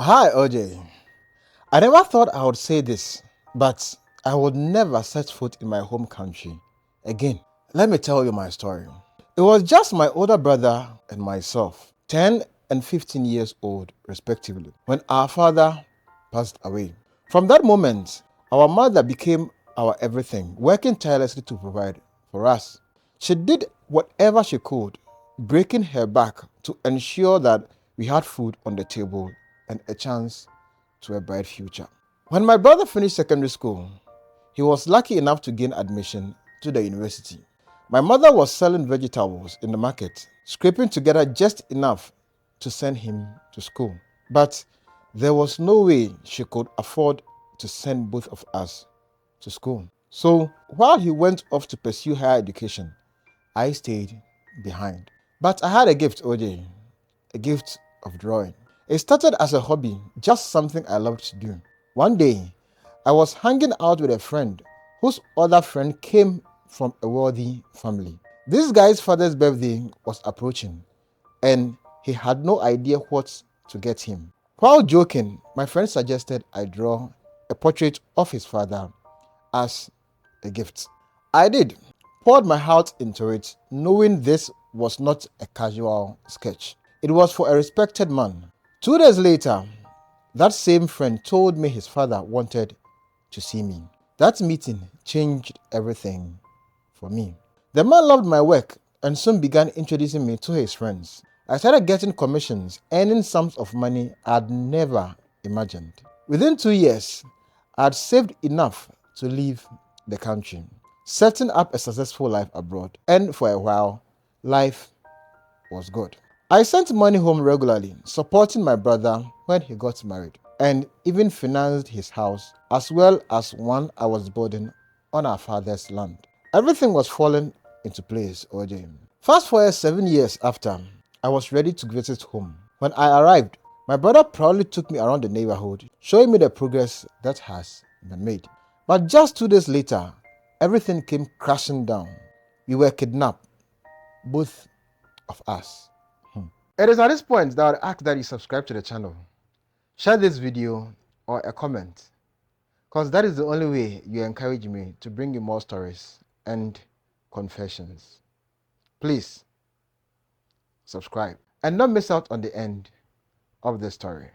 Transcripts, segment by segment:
Hi, OJ. I never thought I would say this, but I would never set foot in my home country again. Let me tell you my story. It was just my older brother and myself, 10 and 15 years old, respectively, when our father passed away. From that moment, our mother became our everything, working tirelessly to provide for us. She did whatever she could, breaking her back to ensure that we had food on the table and a chance to a bright future. When my brother finished secondary school, he was lucky enough to gain admission to the university. My mother was selling vegetables in the market, scraping together just enough to send him to school. But there was no way she could afford to send both of us to school. So while he went off to pursue higher education, I stayed behind. But I had a gift, OJ, a gift of drawing. It started as a hobby, just something I loved to do. One day, I was hanging out with a friend whose other friend came from a wealthy family. This guy's father's birthday was approaching, and he had no idea what to get him. While joking, my friend suggested I draw a portrait of his father as a gift. I did, poured my heart into it, knowing this was not a casual sketch. It was for a respected man. 2 days later, that same friend told me his father wanted to see me. That meeting changed everything for me. The man loved my work and soon began introducing me to his friends. I started getting commissions, earning sums of money I'd never imagined. Within 2 years, I'd saved enough to leave the country, setting up a successful life abroad, and for a while, life was good. I sent money home regularly, supporting my brother when he got married, and even financed his house as well as one I was building on our father's land. Everything was falling into place, OJ. Fast forward 7 years after, I was ready to visit home. When I arrived, my brother proudly took me around the neighborhood, showing me the progress that has been made. But just 2 days later, everything came crashing down. We were kidnapped, both of us. It is at this point that I would ask that you subscribe to the channel, share this video, or a comment, because that is the only way you encourage me to bring you more stories and confessions. Please subscribe and not miss out on the end of the story.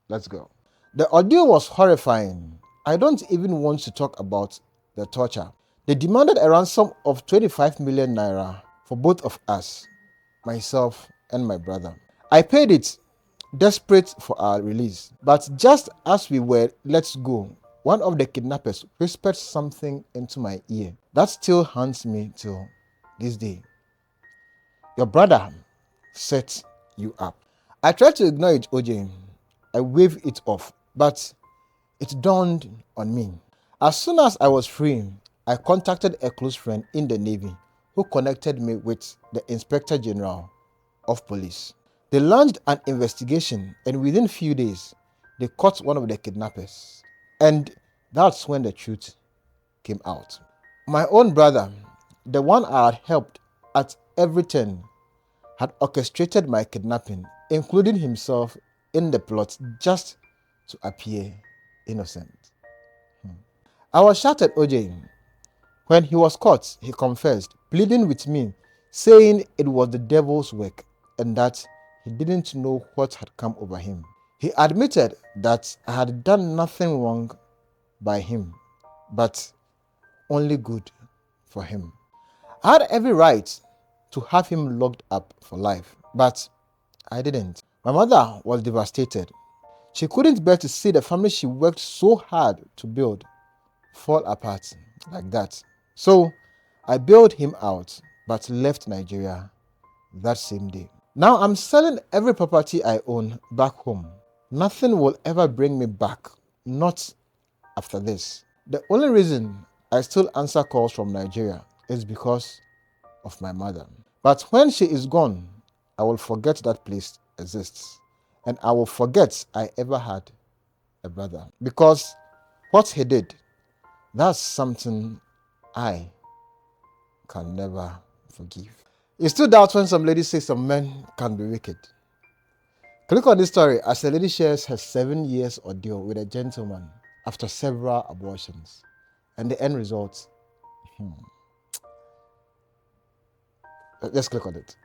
Let's go. The ordeal was horrifying. I don't even want to talk about the torture. They demanded a ransom of 25 million naira for both of us, myself and my brother. I paid it, desperate for our release. But just as we were let go, one of the kidnappers whispered something into my ear that still haunts me till this day. Your brother set you up. I tried to ignore it, OJ. I waved it off, but it dawned on me. As soon as I was free, I contacted a close friend in the Navy who connected me with the Inspector General of Police. They launched an investigation, and within few days, they caught one of the kidnappers. And that's when the truth came out. My own brother, the one I had helped at every turn, had orchestrated my kidnapping, including himself in the plot just to appear innocent. I was shattered, OJ. When he was caught, he confessed, pleading with me, saying it was the devil's work and that he didn't know what had come over him. He admitted that I had done nothing wrong by him, but only good for him. I had every right to have him locked up for life, but I didn't. My mother was devastated. She couldn't bear to see the family she worked so hard to build fall apart like that. So I bailed him out, but left Nigeria that same day. Now I'm selling every property I own back home. Nothing will ever bring me back, not after this. The only reason I still answer calls from Nigeria is because of my mother. But when she is gone, I will forget that place exists. And I will forget I ever had a brother. Because what he did, that's something I can never forgive. You still doubt when some ladies say some men can be wicked. Click on this story as a lady shares her 7 years ordeal with a gentleman after several abortions. And the end result. Let's click on it.